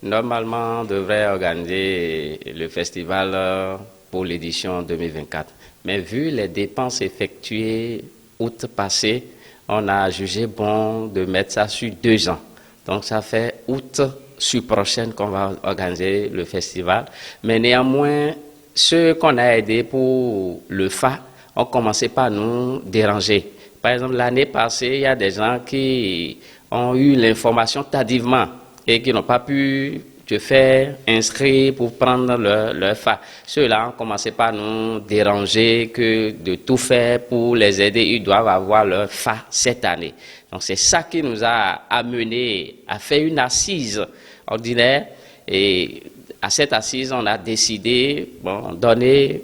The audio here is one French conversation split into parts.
Normalement, on devrait organiser le festival pour l'édition 2024. Mais vu les dépenses effectuées août passé, on a jugé bon de mettre ça sur 2 ans. Donc ça fait août sur prochaine qu'on va organiser le festival. Mais néanmoins, ceux qu'on a aidés pour le FA ont commencé par nous déranger. Par exemple, l'année passée, il y a des gens qui ont eu l'information tardivement et qui n'ont pas pu se faire inscrire pour prendre leur FA. Ceux-là ont commencé par nous déranger que de tout faire pour les aider. Ils doivent avoir leur FA cette année. Donc c'est ça qui nous a amené à faire une assise ordinaire. Et à cette assise, on a décidé de donner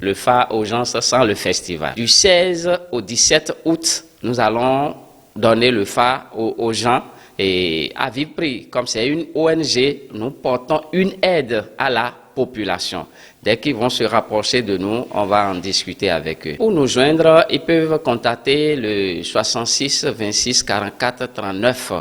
le FA aux gens sans le festival. Du 16 au 17 août, nous allons donner le FA aux gens. Et à vive prix, comme c'est une ONG, nous portons une aide à la population. Dès qu'ils vont se rapprocher de nous, on va en discuter avec eux. Pour nous joindre, ils peuvent contacter le 66 26 44 39.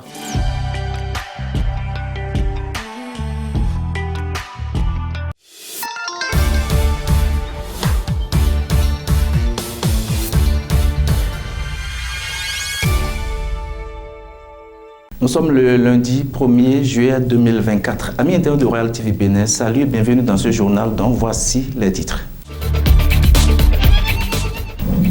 Nous sommes le lundi 1er juillet 2024. Amis internautes de Royal TV Bénin, salut et bienvenue dans ce journal dont voici les titres.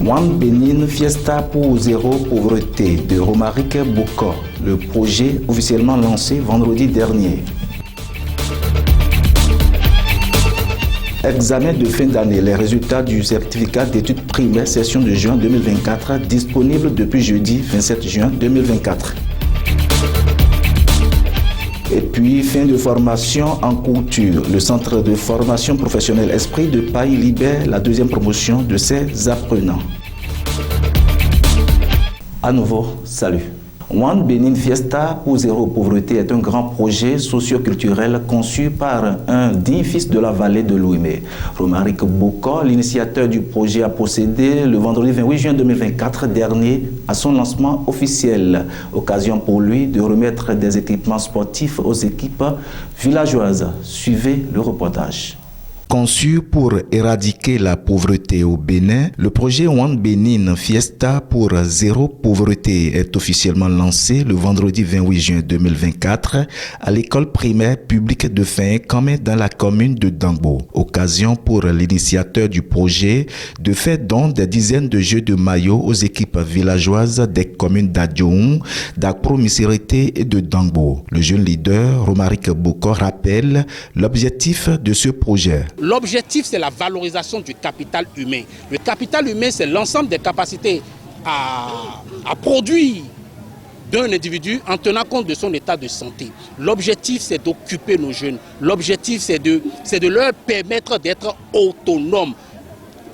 One Benin Fiesta pour zéro pauvreté de Romaric Boko. Le projet officiellement lancé vendredi dernier. Examen de fin d'année. Les résultats du certificat d'études primaires session de juin 2024 disponibles depuis jeudi 27 juin 2024. Et puis, fin de formation en couture. Le centre de formation professionnelle Esprit de Paille libère la 2e promotion de ses apprenants. À nouveau, salut. One Benin Fiesta pour zéro pauvreté est un grand projet socio-culturel conçu par un digne fils de la vallée de l'Ouémé. Romaric Boko, l'initiateur du projet, a procédé le vendredi 28 juin 2024 dernier à son lancement officiel. Occasion pour lui de remettre des équipements sportifs aux équipes villageoises. Suivez le reportage. Conçu pour éradiquer la pauvreté au Bénin, le projet One Benin Fiesta pour zéro pauvreté est officiellement lancé le vendredi 28 juin 2024 à l'école primaire publique de Fin-Kamé dans la commune de Dangbo. Occasion pour l'initiateur du projet de faire don des dizaines de jeux de maillots aux équipes villageoises des communes d'Adjoun, d'Akro-Misirité et de Dangbo. Le jeune leader, Romaric Boko, rappelle l'objectif de ce projet. L'objectif, c'est la valorisation du capital humain. Le capital humain, c'est l'ensemble des capacités à produire d'un individu en tenant compte de son état de santé. L'objectif, c'est d'occuper nos jeunes. L'objectif, c'est de leur permettre d'être autonomes.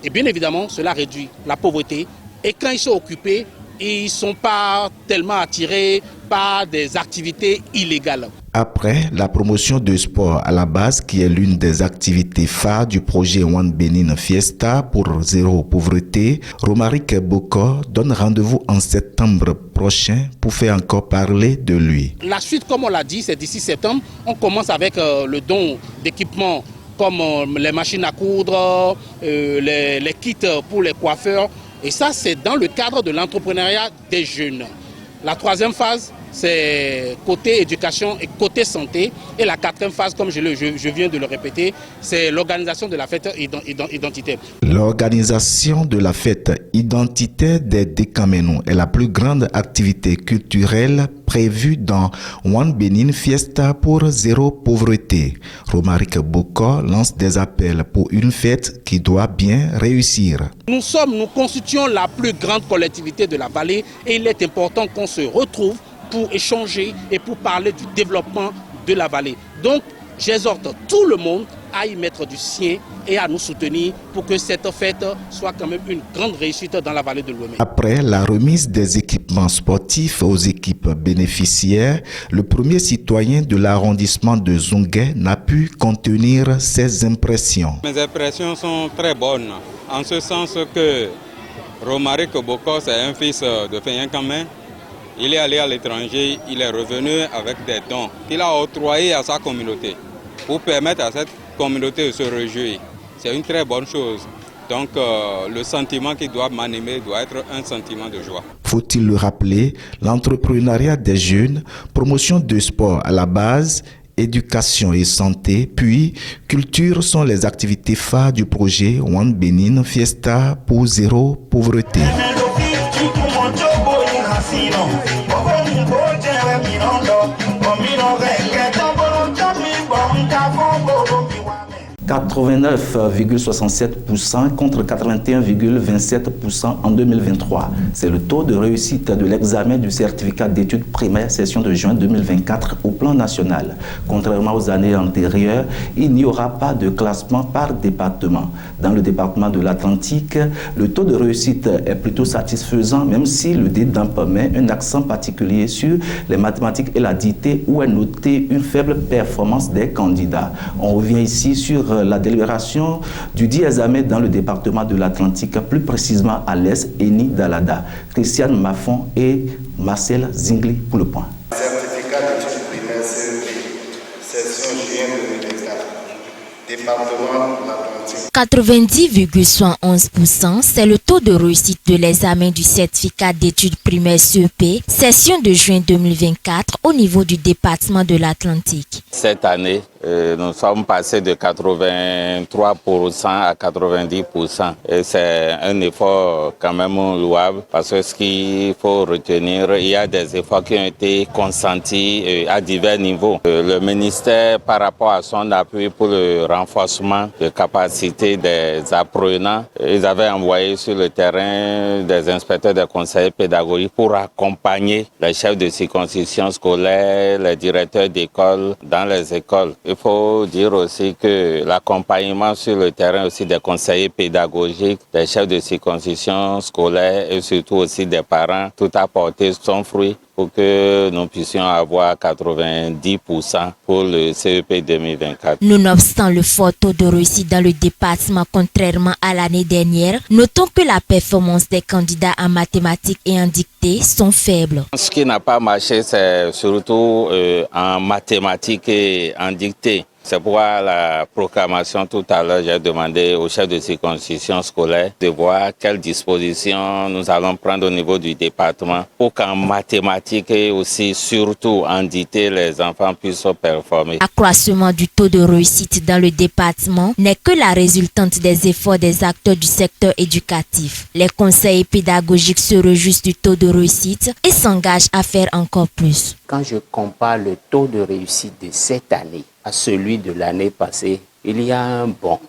Et bien évidemment, cela réduit la pauvreté. Et quand ils sont occupés, ils ne sont pas tellement attirés par des activités illégales. Après la promotion de sport à la base, qui est l'une des activités phares du projet One Benin Fiesta pour zéro pauvreté, Romaric Boko donne rendez-vous en septembre prochain pour faire encore parler de lui. La suite, comme on l'a dit, c'est d'ici septembre. On commence avec le don d'équipements comme les machines à coudre, les kits pour les coiffeurs. Et ça, c'est dans le cadre de l'entrepreneuriat des jeunes. La 3e phase, c'est côté éducation et côté santé. Et la 4e phase, comme je viens de le répéter, c'est l'organisation de la fête identitaire. L'organisation de la fête identitaire des Décaménous est la plus grande activité culturelle prévue dans One Benin Fiesta pour zéro pauvreté. Romaric Boko lance des appels pour une fête qui doit bien réussir. Nous constituons la plus grande collectivité de la vallée et il est important qu'on se retrouve pour échanger et pour parler du développement de la vallée. Donc, j'exhorte tout le monde à y mettre du sien et à nous soutenir pour que cette fête soit quand même une grande réussite dans la vallée de l'Ouémé. Après la remise des équipements sportifs aux équipes bénéficiaires, le premier citoyen de l'arrondissement de Zungué n'a pu contenir ses impressions. Mes impressions sont très bonnes, en ce sens que Romaric Boko, c'est un fils de Fin-Kamé. Il est allé à l'étranger, il est revenu avec des dons qu'il a octroyés à sa communauté pour permettre à cette communauté de se réjouir. C'est une très bonne chose. Donc le sentiment qui doit m'animer doit être un sentiment de joie. Faut-il le rappeler, l'entrepreneuriat des jeunes, promotion de sport à la base, éducation et santé, puis culture sont les activités phares du projet One Benin Fiesta pour zéro pauvreté. « 89,67% contre 81,27% en 2023. C'est le taux de réussite de l'examen du certificat d'études primaires session de juin 2024 au plan national. Contrairement aux années antérieures, il n'y aura pas de classement par département. Dans le département de l'Atlantique, le taux de réussite est plutôt satisfaisant, même si le DEDAMP met un accent particulier sur les mathématiques et la dictée où est notée une faible performance des candidats. On revient ici sur la délibération du dit examen dans le département de l'Atlantique, plus précisément à l'Est, Eni Dalada. Christiane Maffon et Marcel Zingli pour le point. Certificat d'études primaires CEP, session juin 2024, département de l'Atlantique. 90,71%, c'est le taux de réussite de l'examen du certificat d'études primaires CEP, session de juin 2024 au niveau du département de l'Atlantique. Cette année, nous sommes passés de 83% à 90%. Et c'est un effort quand même louable parce que ce qu'il faut retenir, il y a des efforts qui ont été consentis à divers niveaux. Le ministère, par rapport à son appui pour le renforcement de capacités des apprenants, ils avaient envoyé sur le terrain des inspecteurs des conseils pédagogiques pour accompagner les chefs de circonscription scolaire, les directeurs d'école dans les écoles. Il faut dire aussi que l'accompagnement sur le terrain aussi des conseillers pédagogiques, des chefs de circonscription scolaire et surtout aussi des parents, tout a porté son fruit pour que nous puissions avoir 90% pour le CEP 2024. Nonobstant le fort taux de réussite dans le département contrairement à l'année dernière, notons que la performance des candidats en mathématiques et en dictée sont faibles. Ce qui n'a pas marché, c'est surtout en mathématiques et en dictée. C'est pourquoi la proclamation tout à l'heure, j'ai demandé au chef de circonscription scolaire de voir quelles dispositions nous allons prendre au niveau du département pour qu'en mathématiques et aussi surtout en dictée, les enfants puissent performer. L'accroissement du taux de réussite dans le département n'est que la résultante des efforts des acteurs du secteur éducatif. Les conseillers pédagogiques se réjouissent du taux de réussite et s'engagent à faire encore plus. Quand je compare le taux de réussite de cette année à celui de l'année passée, il y a un bond.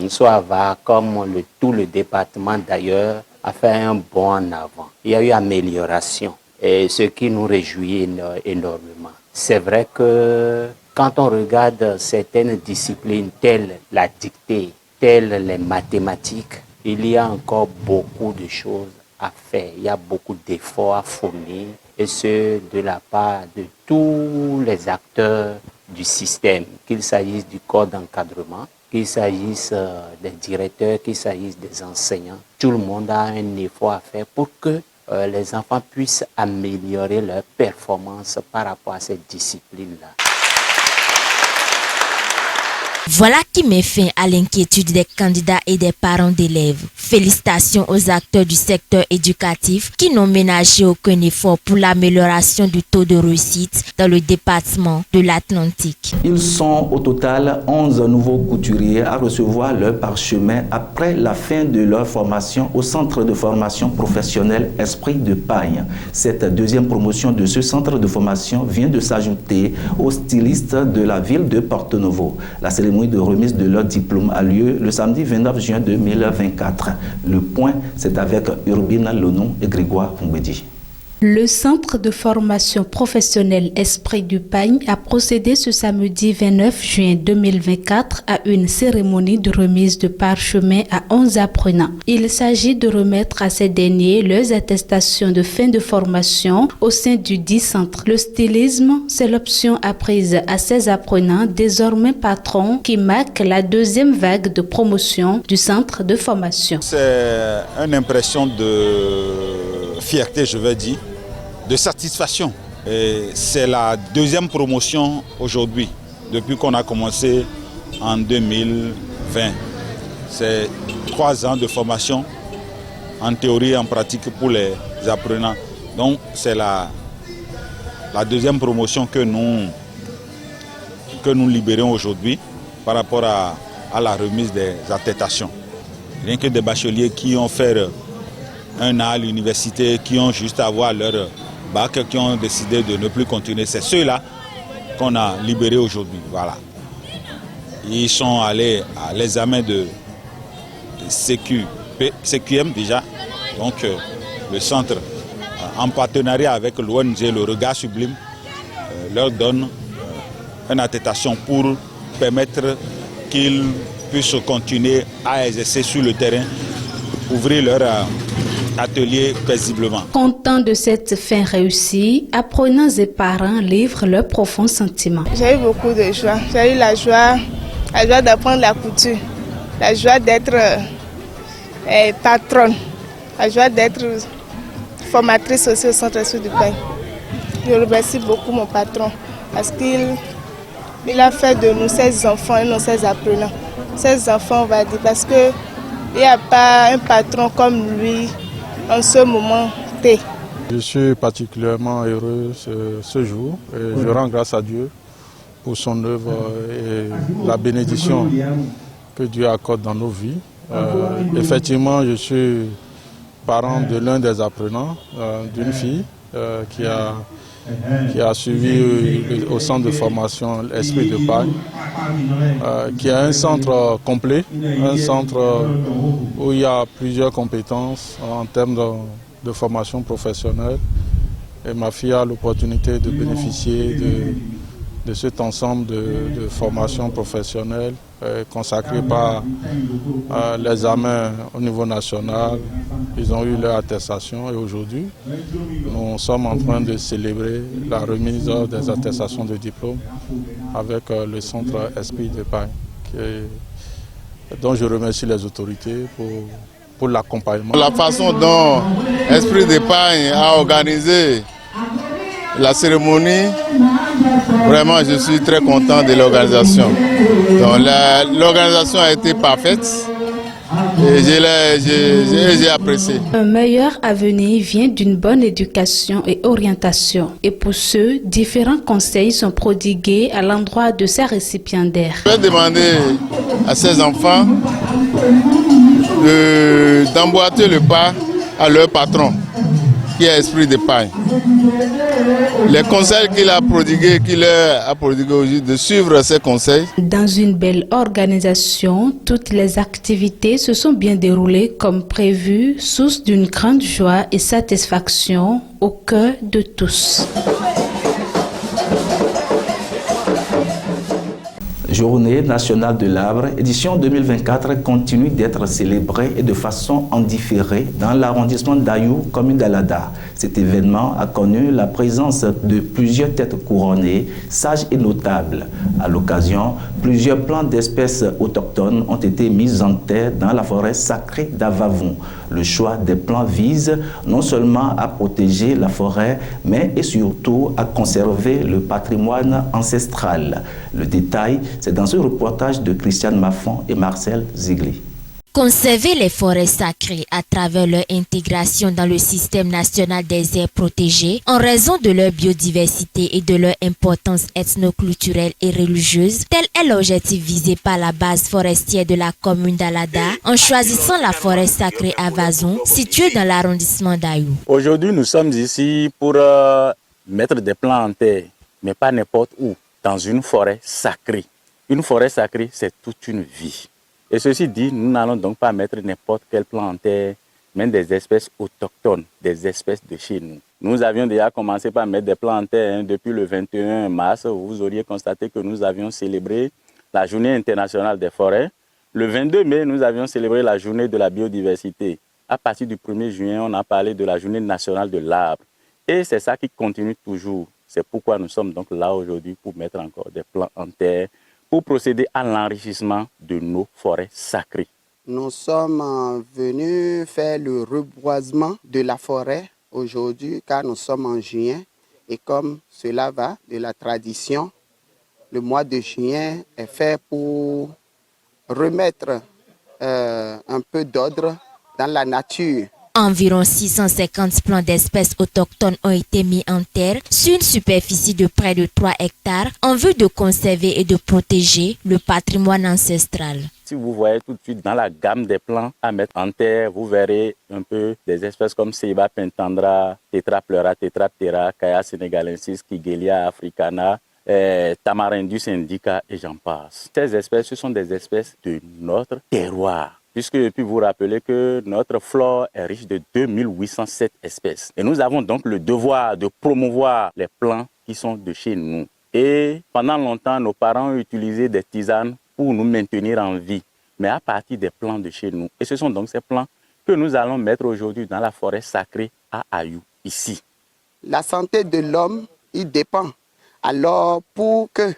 Soit va comme tout le département d'ailleurs a fait un bond en avant. Il y a eu amélioration, et ce qui nous réjouit énormément. C'est vrai que quand on regarde certaines disciplines telles la dictée, telles les mathématiques, il y a encore beaucoup de choses à faire. Il y a beaucoup d'efforts à fournir, et ce de la part de tous les acteurs du système, qu'il s'agisse du corps d'encadrement, qu'il s'agisse des directeurs, qu'il s'agisse des enseignants. Tout le monde a un effort à faire pour que les enfants puissent améliorer leur performance par rapport à cette discipline-là. Voilà qui met fin à l'inquiétude des candidats et des parents d'élèves. Félicitations aux acteurs du secteur éducatif qui n'ont ménagé aucun effort pour l'amélioration du taux de réussite dans le département de l'Atlantique. Ils sont au total 11 nouveaux couturiers à recevoir leur parchemin après la fin de leur formation au centre de formation professionnelle Esprit de Pagne. Cette deuxième promotion de ce centre de formation vient de s'ajouter aux stylistes de la ville de Porto Novo. La cérémonie de remise de leur diplôme a lieu le samedi 29 juin 2024. Le point, c'est avec Urbine Lonon et Grégoire Mbedi. Le centre de formation professionnelle Esprit du Pagne a procédé ce samedi 29 juin 2024 à une cérémonie de remise de parchemin à 11 apprenants. Il s'agit de remettre à ces derniers leurs attestations de fin de formation au sein du dit centre. Le stylisme, c'est l'option apprise à ces apprenants, désormais patrons, qui marque la deuxième vague de promotion du centre de formation. C'est une impression de fierté, je veux dire, de satisfaction. C'est la deuxième promotion aujourd'hui, depuis qu'on a commencé en 2020. C'est 3 ans de formation en théorie et en pratique pour les apprenants. Donc c'est la deuxième promotion que nous libérons aujourd'hui par rapport à la remise des attestations. Rien que des bacheliers qui ont fait 1 an à l'université, qui ont juste à avoir leur bac, qui ont décidé de ne plus continuer. C'est ceux-là qu'on a libérés aujourd'hui. Voilà. Ils sont allés à l'examen de CQM déjà. Donc le centre, en partenariat avec l'ONG Le Regard Sublime, leur donne une attestation pour permettre qu'ils puissent continuer à exercer sur le terrain, ouvrir leur atelier paisiblement. Contents de cette fin réussie, apprenants et parents livrent leurs profonds sentiments. J'ai eu beaucoup de joie. J'ai eu la joie d'apprendre la couture, la joie d'être patronne, la joie d'être formatrice aussi au Centre Esprit du Pain. Je remercie beaucoup mon patron parce qu'il a fait de nous 16 enfants et non 16 apprenants. 16 enfants, on va dire, parce qu'il n'y a pas un patron comme lui en ce moment T. Je suis particulièrement heureux ce jour et je rends grâce à Dieu pour son œuvre et la bénédiction que Dieu accorde dans nos vies. Effectivement, je suis parent de l'un des apprenants, d'une fille qui a suivi au centre de formation Esprit de Pagne, qui a un centre complet, un centre où il y a plusieurs compétences en termes de formation professionnelle. Et ma fille a l'opportunité de bénéficier de cet ensemble de formations professionnelles consacrées par l'examen au niveau national. Ils ont eu leur attestation et aujourd'hui, nous sommes en train de célébrer la remise des attestations de diplôme avec le centre Esprit de Pagne, dont je remercie les autorités pour l'accompagnement. La façon dont Esprit de Pagne a organisé la cérémonie, vraiment je suis très content de l'organisation. L'organisation a été parfaite et j'ai apprécié. Un meilleur avenir vient d'une bonne éducation et orientation. Et pour ce, différents conseils sont prodigués à l'endroit de ces récipiendaires. Je vais demander à ces enfants d'emboîter le pas à leur patron, qui est Esprit de Pagne. Les conseils qu'il leur a prodigués aujourd'hui, de suivre ces conseils. Dans une belle organisation, toutes les activités se sont bien déroulées comme prévu, source d'une grande joie et satisfaction au cœur de tous. Journée nationale de l'arbre, édition 2024, continue d'être célébrée et de façon indifférée dans l'arrondissement d'Ayou, commune d'Alada. Cet événement a connu la présence de plusieurs têtes couronnées, sages et notables. À l'occasion, plusieurs plants d'espèces autochtones ont été mis en terre dans la forêt sacrée d'Avavon. Le choix des plants vise non seulement à protéger la forêt, mais et surtout à conserver le patrimoine ancestral. Le détail, c'est dans ce reportage de Christiane Maffon et Marcel Zigli. Conserver les forêts sacrées à travers leur intégration dans le système national des aires protégées en raison de leur biodiversité et de leur importance ethno-culturelle et religieuse, tel est l'objectif visé par la base forestière de la commune d'Alada en choisissant la forêt sacrée à Vazon, située dans l'arrondissement d'Ayou. Aujourd'hui, nous sommes ici pour mettre des plants en terre, mais pas n'importe où, dans une forêt sacrée. Une forêt sacrée, c'est toute une vie. Et ceci dit, nous n'allons donc pas mettre n'importe quel plant en terre, mais des espèces autochtones, des espèces de chez nous. Nous avions déjà commencé par mettre des plants en terre depuis le 21 mars. Vous auriez constaté que nous avions célébré la Journée internationale des forêts. Le 22 mai, nous avions célébré la Journée de la biodiversité. À partir du 1er juin, on a parlé de la Journée nationale de l'arbre. Et c'est ça qui continue toujours. C'est pourquoi nous sommes donc là aujourd'hui pour mettre encore des plants en terre, pour procéder à l'enrichissement de nos forêts sacrées. Nous sommes venus faire le reboisement de la forêt aujourd'hui car nous sommes en juin et comme cela va de la tradition, le mois de juin est fait pour remettre un peu d'ordre dans la nature. Environ 650 plants d'espèces autochtones ont été mis en terre sur une superficie de près de 3 hectares en vue de conserver et de protéger le patrimoine ancestral. Si vous voyez tout de suite dans la gamme des plants à mettre en terre, vous verrez un peu des espèces comme Ceiba pentandra, Tetrapleura, Tetraptera, Kaya senegalensis, Kigelia africana, Tamarindus indica et j'en passe. Ces espèces, ce sont des espèces de notre terroir. Puisque puis vous rappelez que notre flore est riche de 2807 espèces. Et nous avons donc le devoir de promouvoir les plants qui sont de chez nous. Et pendant longtemps, nos parents ont utilisé des tisanes pour nous maintenir en vie, mais à partir des plants de chez nous. Et ce sont donc ces plants que nous allons mettre aujourd'hui dans la forêt sacrée à Ayou, ici. La santé de l'homme, il dépend. Alors, pour que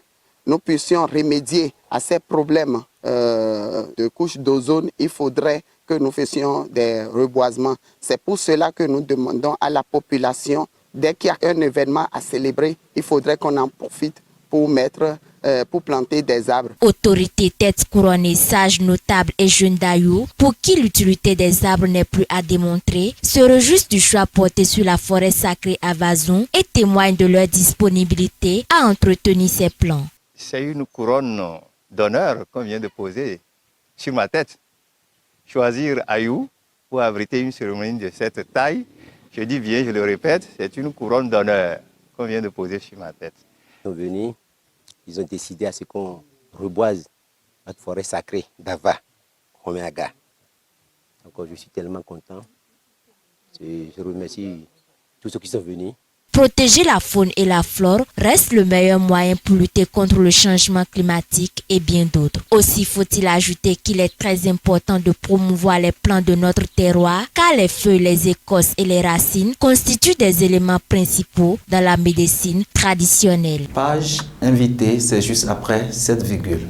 nous puissions remédier à ces problèmes de couche d'ozone, il faudrait que nous fassions des reboisements. C'est pour cela que nous demandons à la population, dès qu'il y a un événement à célébrer, il faudrait qu'on en profite pour planter des arbres. Autorités, têtes couronnées, sages, notables et jeunes d'Ayou, pour qui l'utilité des arbres n'est plus à démontrer, se réjouissent du choix porté sur la forêt sacrée à Vazon et témoignent de leur disponibilité à entretenir ces plants. C'est une couronne d'honneur qu'on vient de poser sur ma tête. Choisir Ayou pour abriter une cérémonie de cette taille, je dis bien, je le répète, c'est une couronne d'honneur qu'on vient de poser sur ma tête. Ils sont venus, ils ont décidé à ce qu'on reboise notre forêt sacrée d'Ava, Oméaga. Donc je suis tellement content. Je remercie tous ceux qui sont venus. Protéger la faune et la flore reste le meilleur moyen pour lutter contre le changement climatique et bien d'autres. Aussi faut-il ajouter qu'il est très important de promouvoir les plants de notre terroir car les feuilles, les écorces et les racines constituent des éléments principaux dans la médecine traditionnelle. Page invitée, c'est juste après cette virgule.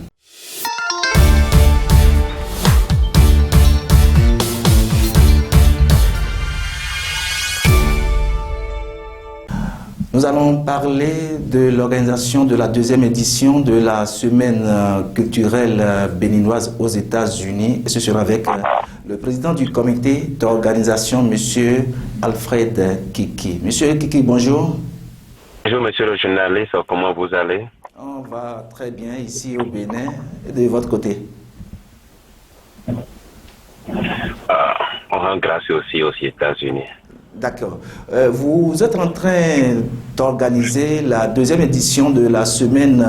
Nous allons parler de l'organisation de la deuxième édition de la semaine culturelle béninoise aux États-Unis. Et ce sera avec le président du comité d'organisation, M. Alfred Kiki. Monsieur Kiki, bonjour. Bonjour, monsieur le journaliste. Comment vous allez? On va très bien ici au Bénin. Et de votre côté? On rend grâce aussi aux États-Unis. D'accord. Vous êtes en train d'organiser la deuxième édition de la semaine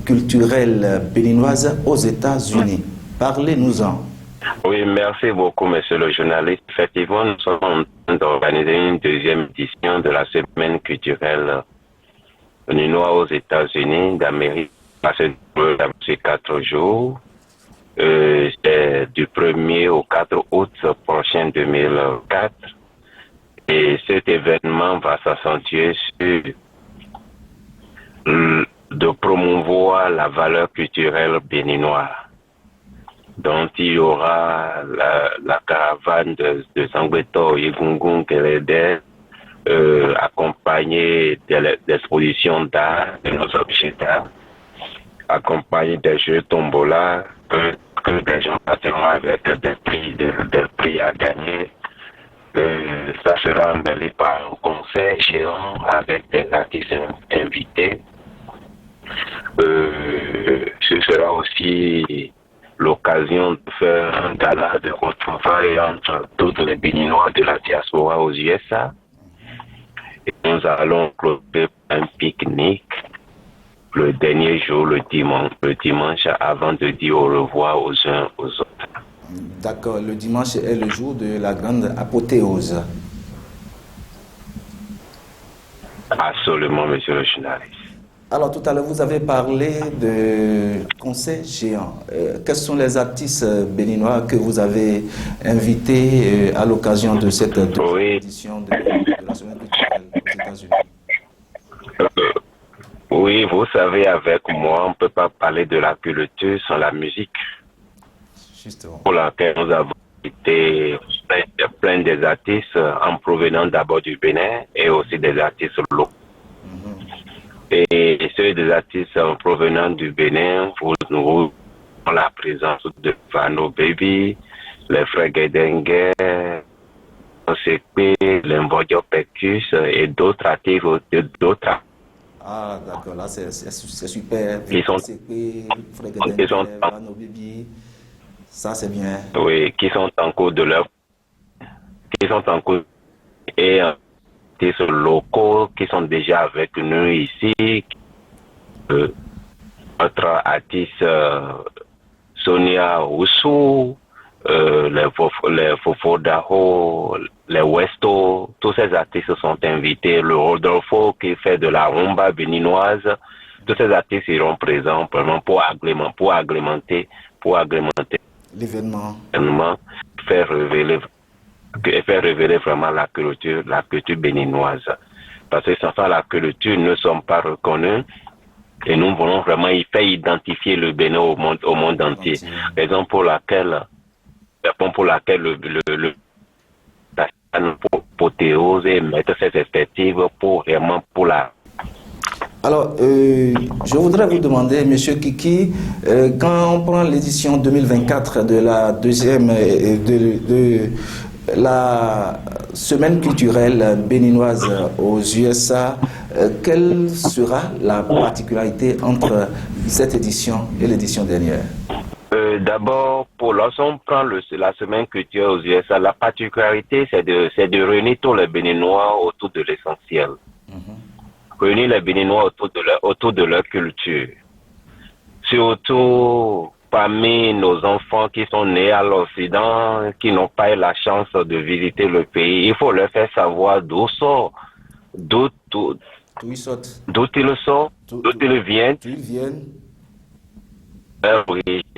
culturelle béninoise aux États-Unis. Parlez-nous-en. Oui, merci beaucoup, monsieur le journaliste. Effectivement, nous sommes en train d'organiser une deuxième édition de la semaine culturelle béninoise aux États-Unis d'Amérique. C'est 4 jours. C'est du 1er au 4 août prochain 2004. Et cet événement va s'accentuer sur de promouvoir la valeur culturelle béninoise. Donc il y aura la caravane de Zangbeto et Gungun Kelede, accompagnée d'expositions d'art, de nos objets d'art, accompagnée des jeux tombola, que des gens passeront avec des prix à gagner. Ça sera mêlé par un concert géant avec des artistes invités. Ce sera aussi l'occasion de faire un gala de retrouvailles entre tous les Béninois de la diaspora aux USA. Et nous allons clôturer un pique-nique le dernier jour, le dimanche, avant de dire au revoir aux uns aux autres. D'accord, le dimanche est le jour de la grande apothéose. Absolument, monsieur le journaliste. Alors, tout à l'heure, vous avez parlé de concert géant. Quels sont les artistes béninois que vous avez invités à l'occasion de cette édition de la semaine culturelle aux États-Unis? Oui, vous savez, avec moi, on ne peut pas parler de la culture sans la musique. Justement. Pour laquelle nous avons été plein des artistes en provenant d'abord du Bénin et aussi des artistes locaux. Et ceux des artistes en provenant du Bénin, nous avons la présence de Fano Baby, les frères Guédengue, OCP, l'Imbodio Pecus et d'autres artistes. Ah, d'accord, là c'est super. Ça c'est bien. Oui, qui sont en cours de leur. Et artistes locaux qui sont déjà avec nous ici. Notre artiste Sonia Oussou, les Fofodaho, les Westo, tous ces artistes sont invités. Le Rodolfo qui fait de la rumba béninoise, tous ces artistes seront présents vraiment pour agrémenter l'événement, faire révéler vraiment la culture béninoise. Parce que sans la culture ne sont pas reconnus. Et nous voulons vraiment y faire identifier le Bénin au monde entier. Raison pour laquelle la Potéose et mettre ses perspectives pour la. Alors, je voudrais vous demander, M. Kiki, quand on prend l'édition 2024 de la deuxième de la semaine culturelle béninoise aux USA, quelle sera la particularité entre cette édition et l'édition dernière? D'abord, lorsqu'on prend la semaine culturelle aux USA, la particularité, c'est de réunir tous les Béninois autour de l'essentiel. Réunir les Béninois autour de leur culture. Surtout parmi nos enfants qui sont nés à l'Occident, qui n'ont pas eu la chance de visiter le pays. Il faut leur faire savoir d'où ils sortent, d'où ils viennent,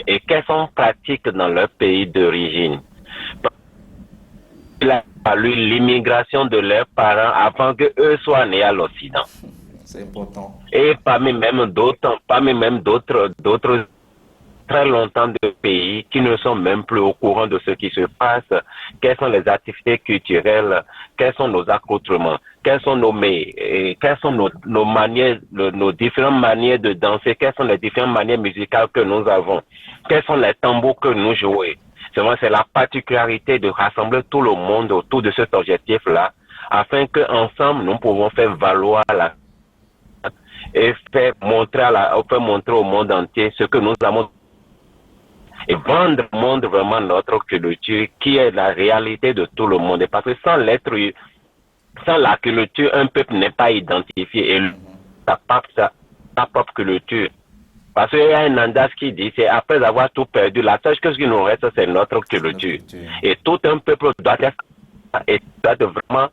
et quelles sont pratiques dans leur pays d'origine. Il a fallu l'immigration de leurs parents avant qu'eux soient nés à l'Occident. C'est important. Et parmi même d'autres très longtemps de pays qui ne sont même plus au courant de ce qui se passe, quelles sont les activités culturelles, quels sont nos accoutrements, quelles sont nos manières, nos différentes manières de danser, quelles sont les différentes manières musicales que nous avons, quels sont les tambours que nous jouons. C'est la particularité de rassembler tout le monde autour de cet objectif-là, afin qu'ensemble nous pouvons faire valoir et faire montrer au monde entier ce que nous avons et vendre au monde vraiment notre culture qui est la réalité de tout le monde. Parce que sans la culture, un peuple n'est pas identifié et sa propre culture. Parce qu'il y a un adage qui dit, c'est après avoir tout perdu, la seule chose qui nous reste, c'est notre culture. Et tout un peuple doit être vraiment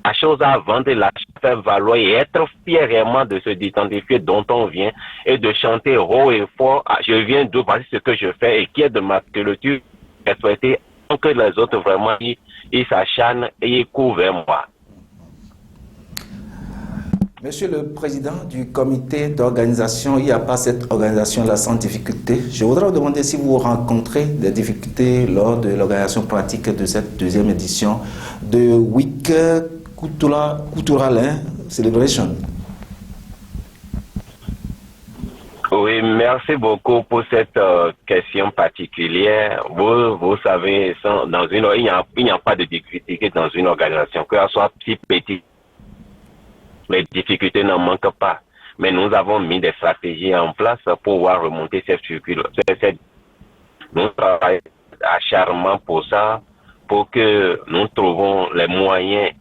la chose à vendre, la faire valoir et être fier réellement de se identifier dont on vient et de chanter haut et fort. Je viens d'où, voici ce que je fais et qui est de ma culture, et souhaiter que les autres vraiment ils s'acharnent et ils courent vers moi. Monsieur le Président du comité d'organisation, il n'y a pas cette organisation-là sans difficulté. Je voudrais vous demander si vous rencontrez des difficultés lors de l'organisation pratique de cette deuxième édition de Week Cultural Celebration. Oui, merci beaucoup pour cette question particulière. Vous savez, il n'y a pas de difficulté dans une organisation, que ce soit si petite. Les difficultés n'en manquent pas. Mais nous avons mis des stratégies en place pour pouvoir remonter cette circulation. Nous travaillons acharnement pour ça, pour que nous trouvons les moyens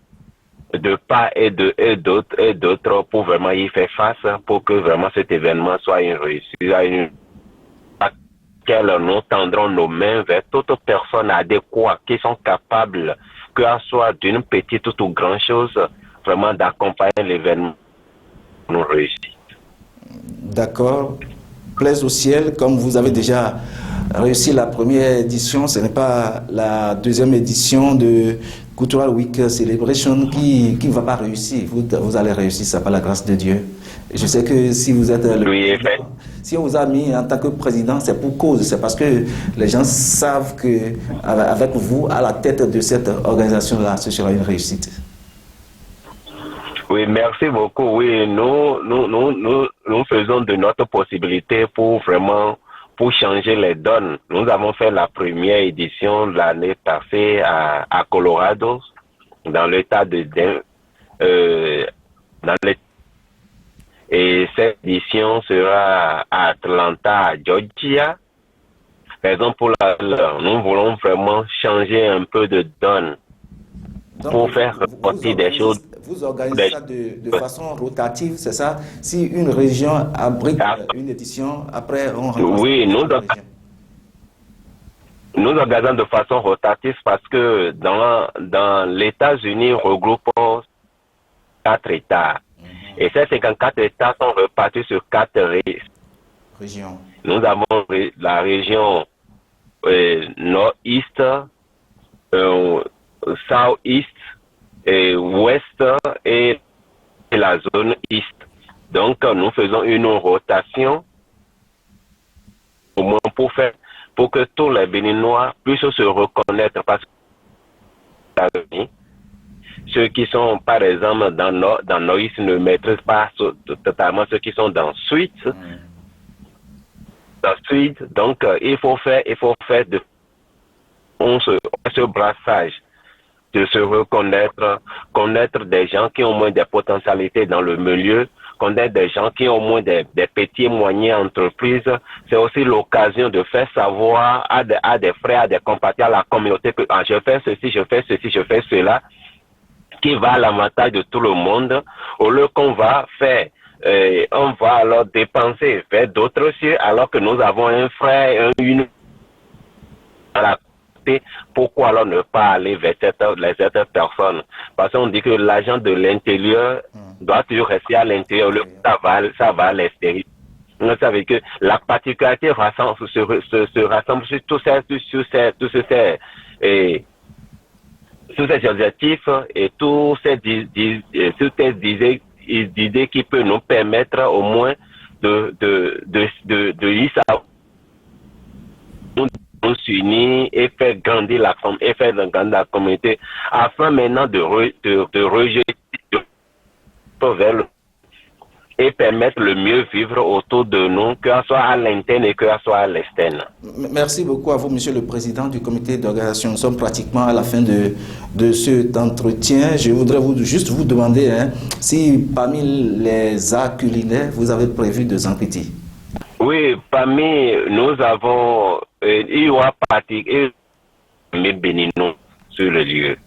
de part et d'autres pour vraiment y faire face, pour que vraiment cet événement soit une réussite, à laquelle nous tendrons nos mains vers toutes personnes adéquates qui sont capables, que ce soit d'une petite ou grande chose, vraiment d'accompagner l'événement pour nous réussir. D'accord. Plaise au ciel, comme vous avez déjà réussi la première édition, ce n'est pas la deuxième édition de Cultural Week Celebration qui ne va pas réussir. Vous allez réussir, ça par la grâce de Dieu. Je sais que si vous êtes Si on vous a mis en tant que président, c'est pour cause. C'est parce que les gens savent qu'avec vous, à la tête de cette organisation-là, ce sera une réussite. Oui, merci beaucoup. Oui, nous faisons de notre possibilité pour changer les donnes. Nous avons fait la première édition l'année passée à Colorado, dans l'état de et cette édition sera à Atlanta, à Georgia. Raison pour laquelle nous voulons vraiment changer un peu de donne pour faire ressortir des choses. Vous organisez ça de façon rotative, c'est ça? Si une région abrite une édition, après on remplace. Oui, nous organisons de façon rotative parce que dans les États-Unis regroupe 4 États. Et ces 54 États sont repartis sur 4 régions. Nous avons la région Nord-Est, South-Est, et Ouest et la zone Est. Donc, nous faisons une rotation au moins pour que tous les Béninois puissent se reconnaître parce que ceux qui sont, par exemple, dans Nord-Est ne maîtrisent pas totalement ceux qui sont dans Sud. Donc, il faut faire ce brassage, de se reconnaître, connaître des gens qui ont moins de potentialités dans le milieu, connaître des gens qui ont moins des petits moyens entreprises. C'est aussi l'occasion de faire savoir à des frères, à des compatriotes, à la communauté que je fais ceci, je fais ceci, je fais cela, qui va à l'avantage de tout le monde, au lieu qu'on va faire, on va alors dépenser vers d'autres cieux, alors que nous avons un frère, une à la côté. Pourquoi alors ne pas aller vers les autres personnes? Parce qu'on dit que l'agent de l'intérieur doit toujours rester à l'intérieur, ça va à l'extérieur. Vous savez que la particularité se rassemble sur tous ces objectifs et toutes ces idées qui peuvent nous permettre au moins de y savoir, nous s'unir et faire grandir la communauté afin maintenant de rejeter vers le et permettre le mieux vivre autour de nous, que ce soit à l'interne et que ce soit à l'externe. Merci beaucoup à vous, Monsieur le Président du comité d'organisation. Nous sommes pratiquement à la fin de cet entretien. Je voudrais juste vous demander si parmi les arts culinaires, vous avez prévu de Zampiti. Oui, parmi nous avons il y aura pratiqué les béninois sur le lieu.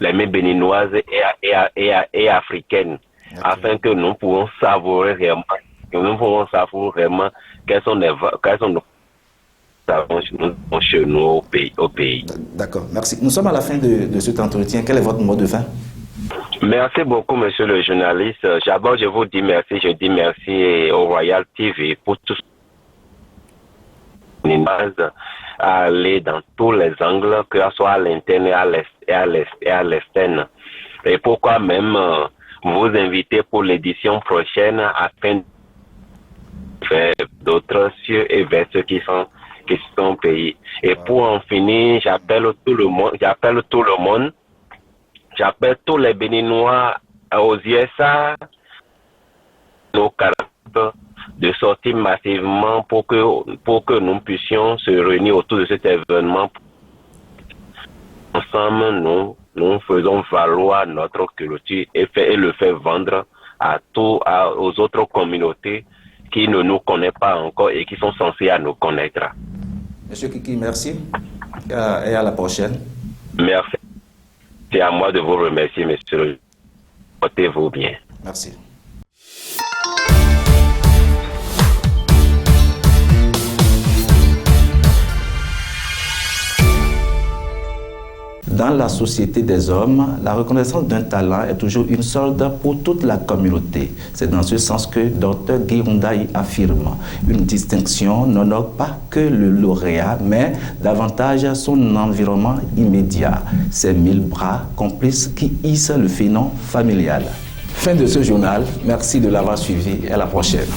Les mets béninoises et africaines. Afin que nous pouvons savourer réellement, quels sont nos chez nous au pays. D'accord, merci. Nous sommes à la fin de cet entretien. Quel est votre mot de fin? Merci beaucoup, monsieur le journaliste. D'abord, je vous dis merci. Je dis merci au Royal TV pour tout à aller dans tous les angles, que ce soit à l'interne et à l'externe. Et pourquoi même vous inviter pour l'édition prochaine afin de faire d'autres cieux et vers ceux qui sont au pays. Et pour en finir, j'appelle tout le monde, j'appelle tous les Béninois aux USA, nos Caraïbes, de sortir massivement pour que nous puissions se réunir autour de cet événement. Ensemble, nous faisons valoir notre culture et le faire vendre aux autres communautés qui ne nous connaissent pas encore et qui sont censées à nous connaître. Monsieur Kiki, merci et à la prochaine. Merci. C'est à moi de vous remercier, monsieur. Portez-vous bien. Merci. Dans la société des hommes, la reconnaissance d'un talent est toujours une solde pour toute la communauté. C'est dans ce sens que Dr Guy Houndaï affirme. Une distinction n'honore pas que le lauréat, mais davantage son environnement immédiat, ses 1000 bras complices qui hissent le fénon familial. Fin de ce journal. Merci de l'avoir suivi et à la prochaine.